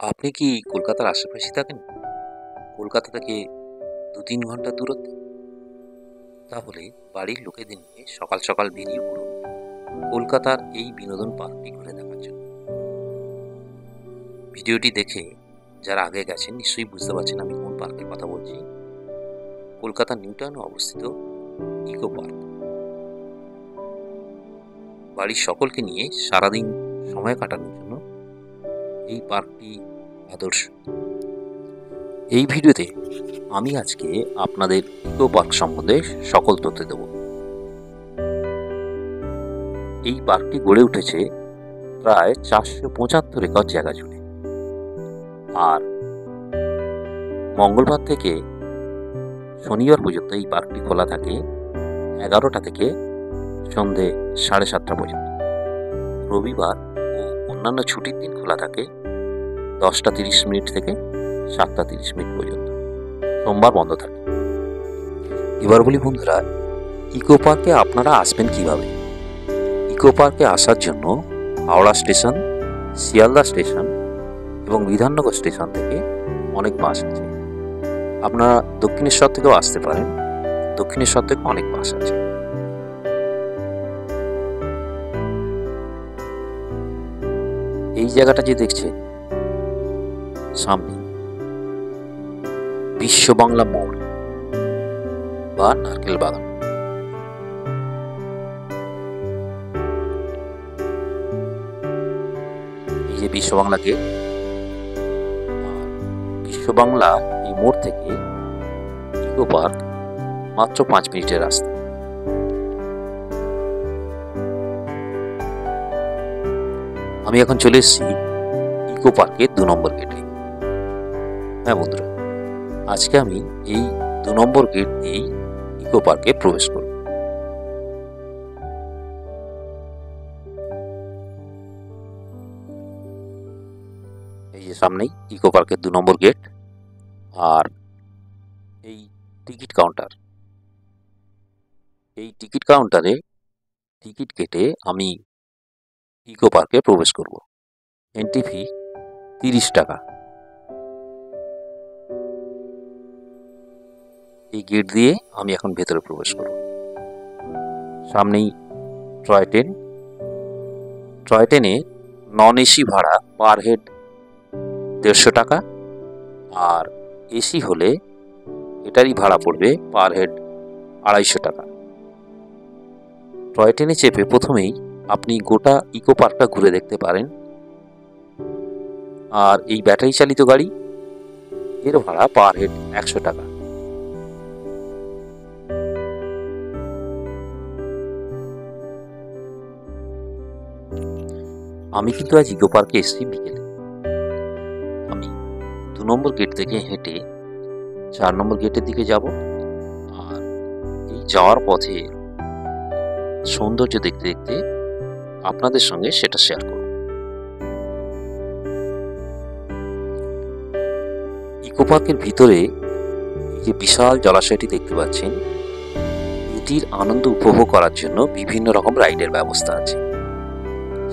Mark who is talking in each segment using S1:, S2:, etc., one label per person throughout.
S1: আপনি কি কলকাতার আশেপাশে থাকেন? কলকাতা থেকে ২-৩ ঘন্টার দূরত্বে? তাহলে বাড়ির লোকেদের নিয়ে সকাল সকাল বেরিয়ে পড়ুন কলকাতার এই বিনোদন পার্কটি ঘুরে দেখার জন্য। ভিডিওটি দেখে যারা আগে গেছেন নিশ্চয়ই বুঝতে পারছেন আমি কোন পার্কের কথা বলছি। কলকাতার নিউ টাউনে অবস্থিত ইকো পার্ক। বাড়ির সকলকে নিয়ে সারাদিন সময় কাটানোর জন্য এই পার্কটি আদর্শ। এই ভিডিওতে আমি আজকে আপনাদের ইকো পার্ক সম্বন্ধে সকল তথ্য দেব। এই পার্কটি গড়ে উঠেছে প্রায় 475 একর জায়গা জুড়ে, আর মঙ্গলবার থেকে শনিবার পর্যন্ত এই পার্কটি খোলা থাকে 11টা থেকে সন্ধে 7:30 পর্যন্ত। রবিবার ও অন্যান্য ছুটির দিন খোলা থাকে 10:30 থেকে 7:30 পর্যন্ত। সোমবার বন্ধ থাকে। এবার বলি বন্ধুরা, ইকো পার্কে আপনারা আসবেন কিভাবে? ইকো পার্কে আসার জন্য হাওড়া স্টেশন, শিয়ালদা স্টেশন এবং বিধাননগর স্টেশন থেকে অনেক বাস আছে। আপনারা দক্ষিণেশ্বর থেকেও আসতে পারেন, দক্ষিণেশ্বর থেকে অনেক বাস আছে। এই জায়গাটা যে দেখছেন সামনে, বিশ্ব বাংলা মোড় বা নারকেল বাগান। এই যে বিশ্ব বাংলা গেট, আর বিশ্ব বাংলা এই মোড় থেকে ইকো পার্ক মাত্র 5 মিনিটের রাস্তা। আমি এখন চলে এসেছি ইকো পার্কের 2 নম্বর গেটে। হ্যাঁ বন্ধুরা, আজকে আমি এই 2 নম্বর গেট দিয়েই ইকো পার্কে প্রবেশ করব। এই যে সামনেই ইকো পার্কের 2 নম্বর গেট, আর এই টিকিট কাউন্টার। এই টিকিট কাউন্টারে টিকিট কেটে আমি ইকো পার্কে প্রবেশ করব। এন্ট্রি ফি 30 টাকা। এই গেট দিয়ে আমি এখন ভেতরে প্রবেশ করব। সামনেই টয় ট্রেন। টয় ট্রেনে নন এসি ভাড়া পার হেড 150 টাকা, আর এসি হলে এটারই ভাড়া পড়বে পার হেড 250 টাকা। টয় ট্রেনে চেপে প্রথমেই আপনি গোটা ইকো পার্কটা ঘুরে দেখতে পারেন। আর এই ব্যাটারি চালিত গাড়ি, এর ভাড়া পার হেড 100 টাকা। আমি কিন্তু আজ ইকো পার্কে এসেছি বিকেলে। আমি 2 নম্বর গেট থেকে হেঁটে 4 নম্বর গেটের দিকে যাব, আর এই যাওয়ার পথে সৌন্দর্য দেখতে দেখতে আপনাদের সঙ্গে সেটা শেয়ার করব। ইকো পার্কের ভিতরে এই যে বিশাল জলাশয়টি দেখতে পাচ্ছেন, এটির আনন্দ উপভোগ করার জন্য বিভিন্ন রকম রাইডের ব্যবস্থা আছে।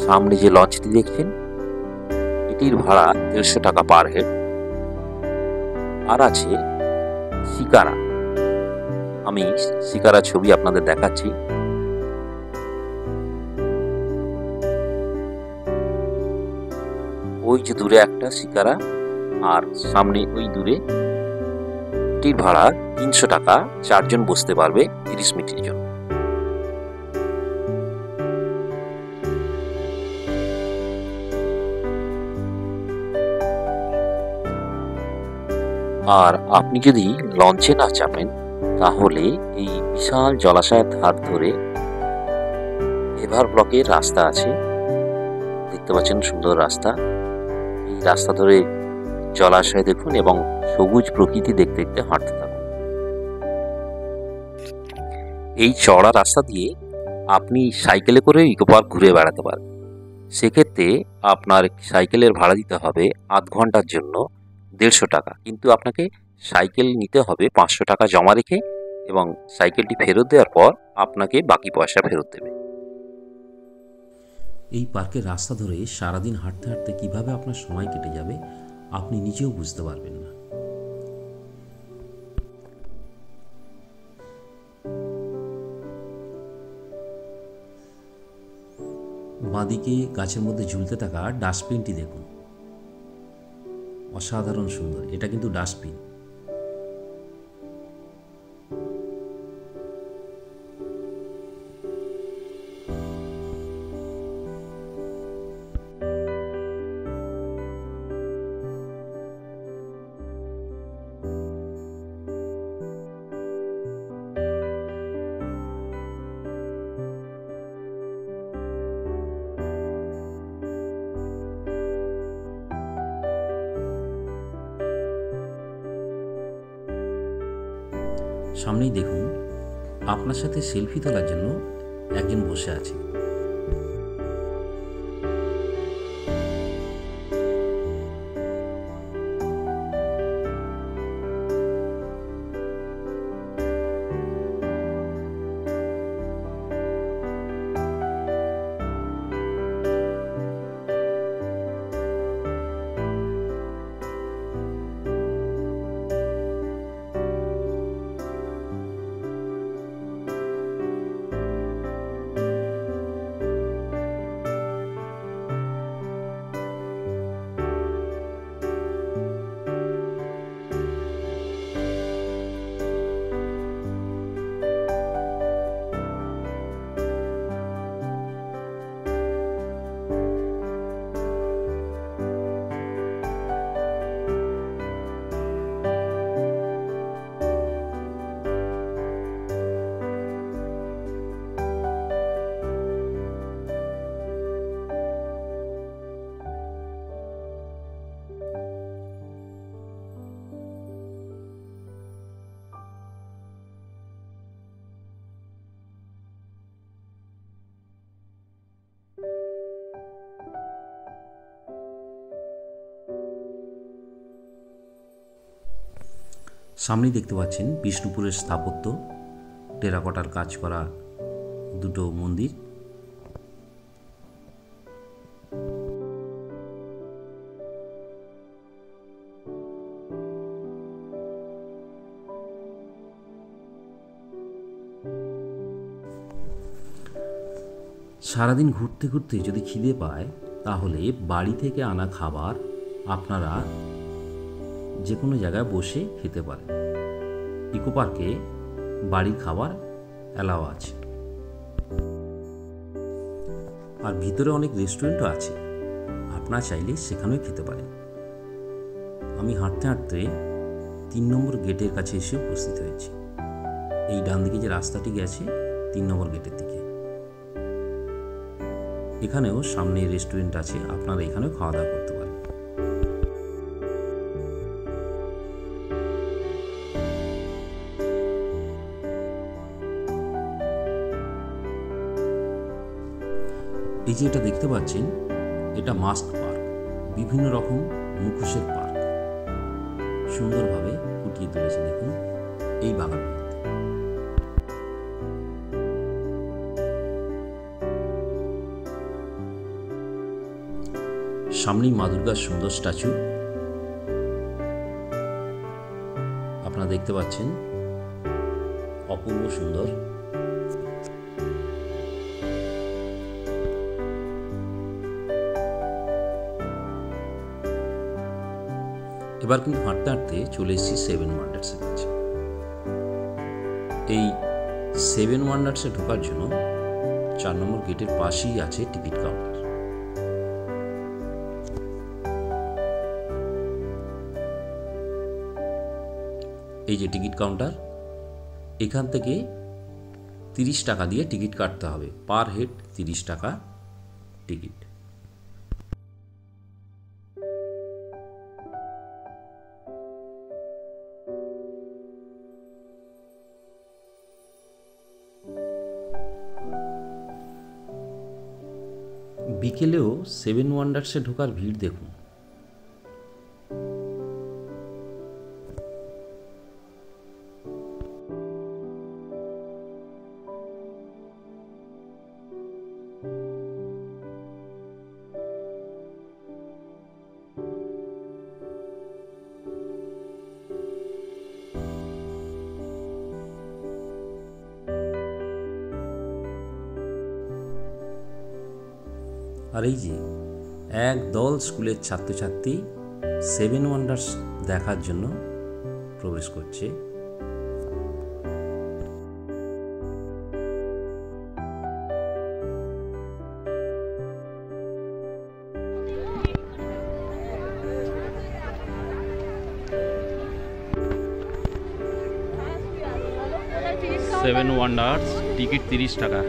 S1: সামনে যে লঞ্চটি দেখছেন, এটির ভাড়া 150 টাকা পার হেড। আর আছে শিকারা। আমি শিকারা ছবি আপনাদের দেখাচ্ছি। ওই যে দূরে একটা শিকারা, আর সামনে ওই দূরে, এটির ভাড়া 300 টাকা। 4 জন বসতে পারবে 30 মিনিটের জন্য। আর আপনি যদি লঞ্চে না চাপেন, তাহলে এই বিশাল জলাশয়ের ধার ধরে এভার ব্লকের রাস্তা আছে। দেখতে পাচ্ছেন সুন্দর রাস্তা। এই রাস্তা ধরে জলাশয় দেখুন এবং সবুজ প্রকৃতি দেখতে দেখতে হাঁটতে থাকুন। এই চড়া রাস্তা দিয়ে আপনি সাইকেলে করে ইকো পার্ক ঘুরে বেড়াতে পারেন। সেক্ষেত্রে আপনার সাইকেলের ভাড়া দিতে হবে আধ ঘন্টার জন্য 150 টাকা, কিন্তু আপনাকে সাইকেল নিতে হবে 500 টাকা জমা রেখে, এবং সাইকেলটি ফেরত দেওয়ার পর আপনাকে বাকি পয়সা ফেরত দেবে। এই পার্কের রাস্তা ধরে সারাদিন হাঁটতে হাঁটতে কিভাবে আপনার সময় কেটে যাবে
S2: আপনি নিজেও বুঝতে পারবেন না। বাঁদিকে গাছের মধ্যে ঝুলতে থাকা ডাস্টবিনটি দেখুন, অসাধারণ সুন্দর। এটা কিন্তু ডাস্টবিন। সামনেই দেখুন, আপনার সাথে সেলফি তোলার জন্য একজন বসে আছে। সামনেই দেখতে পাচ্ছেন বিষ্ণুপুরের স্থাপত্য, টেরাকোটার কাজ করা দুটো মন্দির। সারাদিন ঘুরতে ঘুরতে যদি খিদে পায়, তাহলে বাড়ি থেকে আনা খাবার আপনারা যে কোনো জায়গায় বসে খেতে পারেন। ইকো পার্কে বাড়ির খাবার অ্যালাও আছে, আর ভিতরে অনেক রেস্টুরেন্টও আছে, আপনারা চাইলে সেখানেও খেতে পারেন। আমি হাঁটতে হাঁটতে 3 নম্বর গেটের কাছে এসে উপস্থিত হয়েছি। এই ডান দিকে যে রাস্তাটি গেছে 3 নম্বর গেটের দিকে, এখানেও সামনে রেস্টুরেন্ট আছে, আপনারা এখানেও খাওয়া দাওয়া করতে পারেন। এই যে এটা দেখতে পাচ্ছেন, এটা মাস্ক পার্ক, বিভিন্ন রকম মুখোশের পার্ক, সুন্দরভাবে ফুটিয়ে তুলেছে দেখুন এই বাগানের মধ্যে। সামনেই মা দুর্গার সুন্দর স্ট্যাচু আপনারা দেখতে পাচ্ছেন, অপূর্ব সুন্দর। এবার কিন্তু হাঁটতে হাঁটতে চলে এসেছি 7 ওয়ান্ডার্সের কাছে। এই 7 ওয়ান্ডার্সে ঢোকার জন্য 4 নম্বর গেটের পাশেই আছে টিকিট কাউন্টার। এই যে টিকিট কাউন্টার, এখান থেকে 30 টাকা দিয়ে টিকিট কাটতে হবে, পার হেড 30 টাকা টিকিট। বিকেলেও 7 ওয়ান্ডার্সে ঢোকার ভিড় দেখুন। আর এই যে এক দল স্কুলের ছাত্রছাত্রী 7 ওয়ান্ডার্স দেখার জন্য প্রবেশ করছে।
S3: সেভেন ওয়ান্ডার্স, টিকিট 30 টাকা।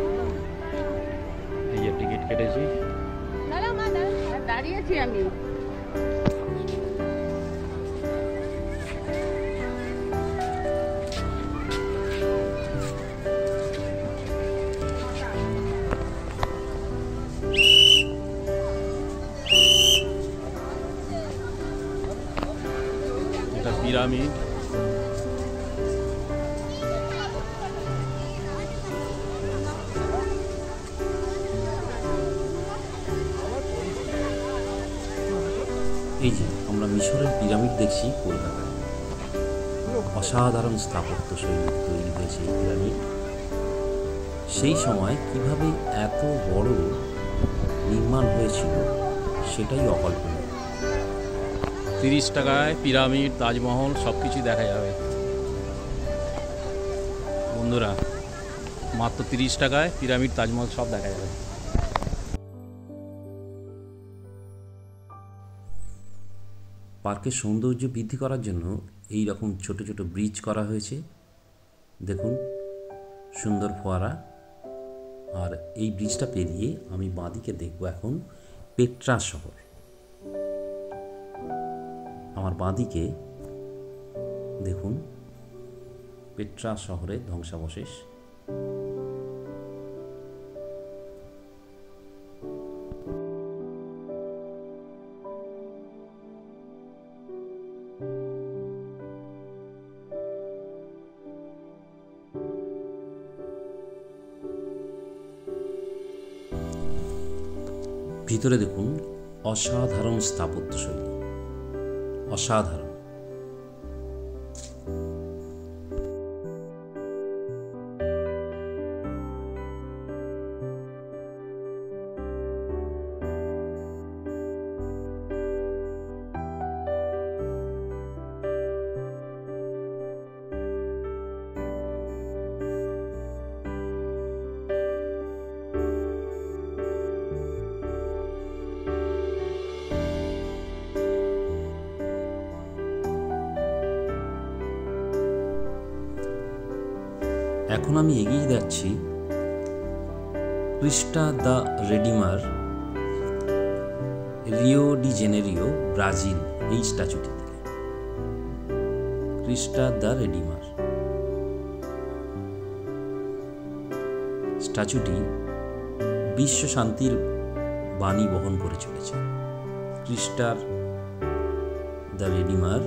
S3: এই যে টিকিট কেটেছি।
S4: দাঁড়িয়েছি আমি।
S3: এটা পিরামিড।
S2: এই যে আমরা মিশরের পিরামিড দেখছি কলকাতায়। অসাধারণ স্থাপত্য শৈলী তৈরি হয়েছে এই পিরামিড। সেই সময় কিভাবে এত বড় নির্মাণ হয়েছিল সেটাই অকল্পনীয়।
S3: 30 টাকায় পিরামিড, তাজমহল সব কিছু দেখা যাবে বন্ধুরা। মাত্র 30 টাকায় পিরামিড, তাজমহল সব দেখা যাবে।
S2: পার্কের সৌন্দর্য বৃদ্ধি করার জন্য এই রকম ছোট ছোট ব্রিজ করা হয়েছে। দেখুন সুন্দর ফোয়ারা। আর এই ব্রিজটা পেরিয়ে আমি বাঁদিকে দেখব এখন পেট্রা শহর। আমার বাঁদিকে দেখুন পেট্রা শহরের ধ্বংসাবশেষ। ভিতরে দেখুন অসাধারণ স্থাপত্যশৈলী, অসাধারণ। এখন আমি এগিয়ে যাচ্ছি Cristo the Redeemer, Rio de Janeiro, Brazil, এই স্ট্যাচুটি থেকে। ক্রিস্টা দ্য রেডিমার স্ট্যাচুটি বিশ্ব শান্তির বাণী বহন করে চলেছে। ক্রিস্টার দ্য রেডিমার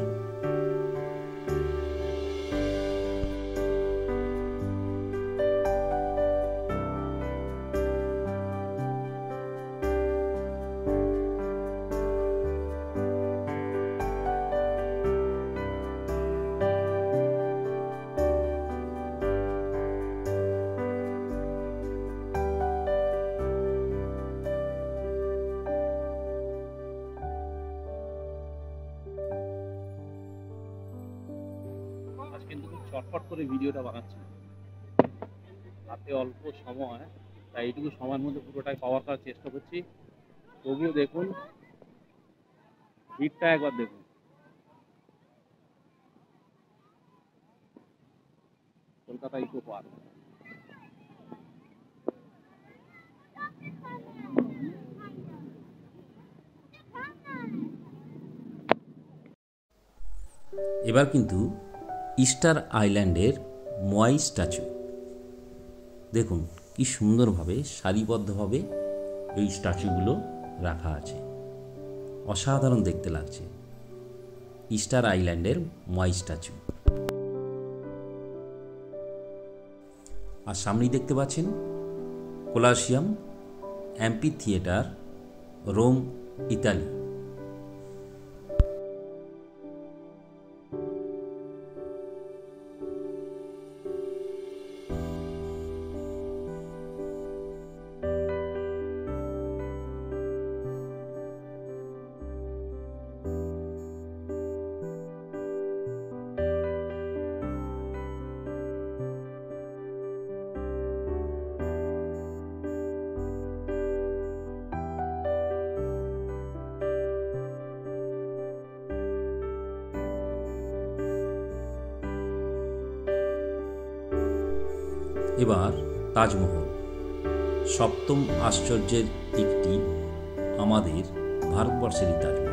S3: কিন্তু খুব চটপট করে ভিডিওটা বানাচ্ছি, হাতে অল্প সময়, তাই এইটুকু সময়ের মধ্যে পুরোটাই কভার করার চেষ্টা করছি। তবুও দেখুন ভিড়টা একবার দেখুন। Kolkata Eco Park.
S2: এবার কিন্তু ইস্টার আইল্যান্ডের মোয়াই স্ট্যাচু দেখুন কি সুন্দরভাবে সারিবদ্ধভাবে এই স্ট্যাচুগুলো রাখা আছে। অসাধারণ দেখতে লাগছে ইস্টার আইল্যান্ডের মোয়াই স্ট্যাচু। আর সামনেই দেখতে পাচ্ছেন কোলাসিয়াম অ্যাম্পি থিয়েটার, রোম, ইতালি। এবার তাজমহল, সপ্তম আশ্চর্যের একটি আমাদের ভারতবর্ষেরই তাজমহল।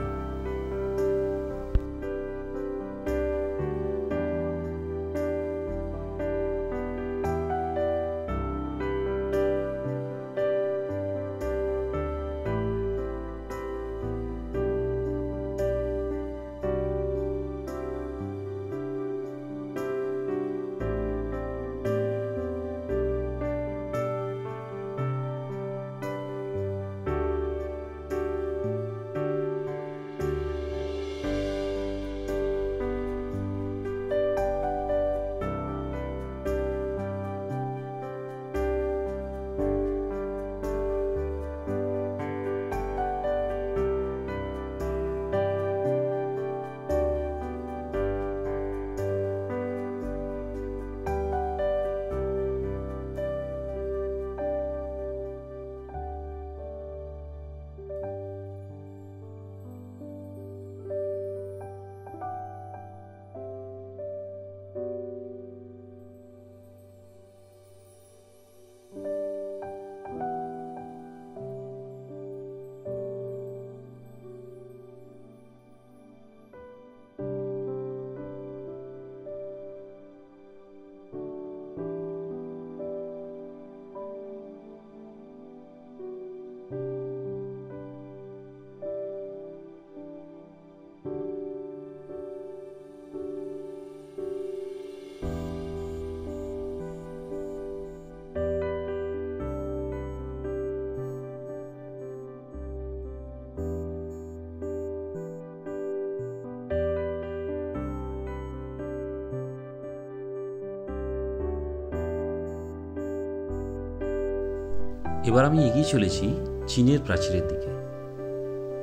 S2: এবার আমি এগিয়ে চলেছি চীনের প্রাচীরের দিকে।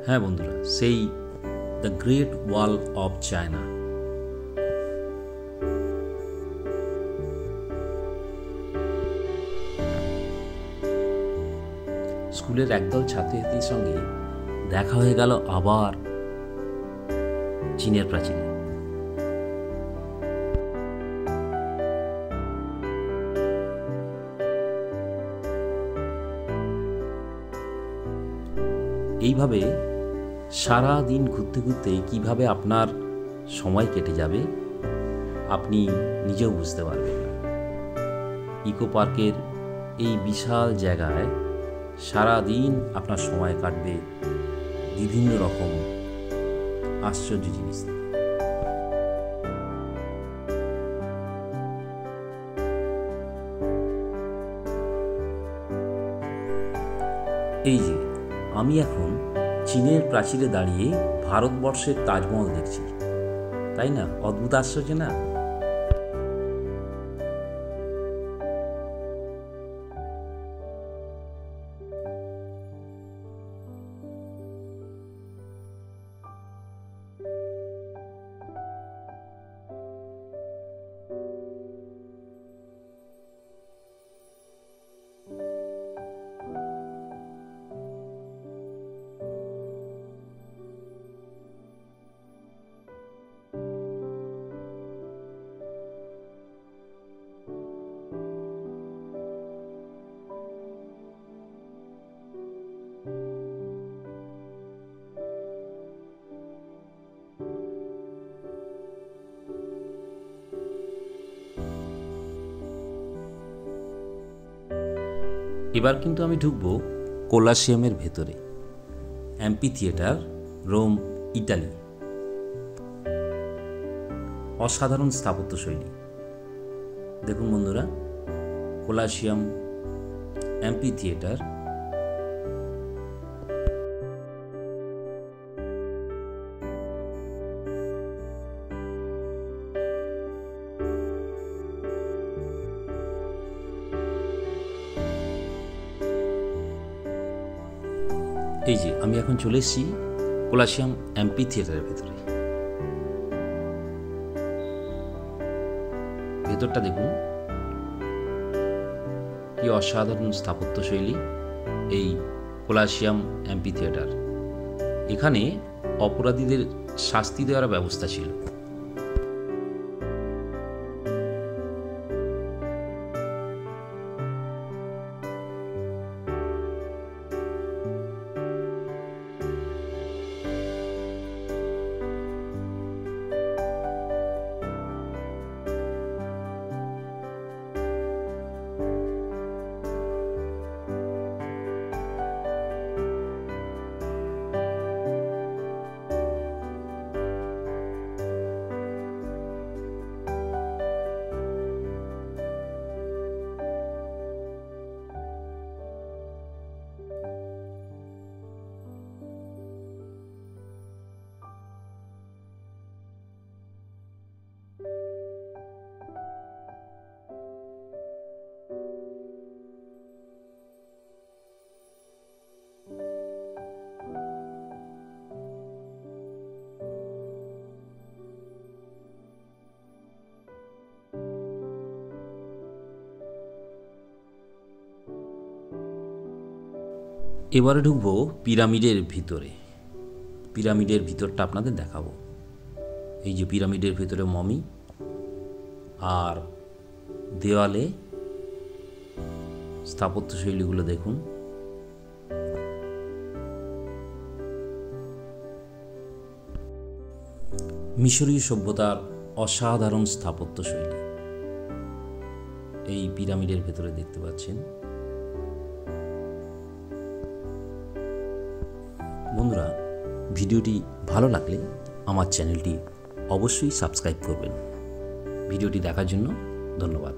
S2: হ্যাঁ বন্ধুরা, সেই the great wall of China. স্কুলের একদল ছাত্রছাত্রীর সঙ্গে দেখা হয়ে গেল আবার চীনের প্রাচীরে। এইভাবে সারা দিন ঘুরতে ঘুরতে কিভাবে আপনার সময় কেটে যাবে আপনি নিজেও বুঝতে পারবেন না। ইকো পার্কের এই বিশাল জায়গায় সারা দিন আপনার সময় কাটবে বিভিন্ন রকম আশ্চর্য জিনিস। এই যে আমি এখন চীনের প্রাচীরে দাঁড়িয়ে ভারতবর্ষের তাজমহল দেখছি, তাই না? অদ্ভুত আশ্চর্য না? এবার কিন্তু আমি ঢুকবো কোলাসিয়ামের ভেতরে, অ্যাম্পি থিয়েটার, রোম, ইটালি। অসাধারণ স্থাপত্যশৈলী। দেখুন বন্ধুরা, কোলাসিয়াম, অ্যাম্পি থিয়েটার। এই যে আমি এখন চলে এসেছি কোলাসিয়াম অ্যাম্পি থিয়েটারের ভেতরে। ভেতরটা দেখুন কি অসাধারণ স্থাপত্যশৈলী এই কোলাসিয়াম অ্যাম্পি থিয়েটার। এখানে অপরাধীদের শাস্তি দেওয়ার ব্যবস্থা ছিল। এবারে ঢুকবো পিরামিডের ভিতরে। পিরামিডের ভিতরটা আপনাদের দেখাবো। এই যে পিরামিডের ভিতরে মমি, আর দেওয়ালে স্থাপত্যশৈলীগুলো দেখুন। মিশরীয় সভ্যতার অসাধারণ স্থাপত্যশৈলী এই পিরামিডের ভেতরে দেখতে পাচ্ছেন। বন্ধুরা, ভিডিওটি ভালো লাগলে আমার চ্যানেলটি অবশ্যই সাবস্ক্রাইব করবেন। ভিডিওটি দেখার জন্য ধন্যবাদ।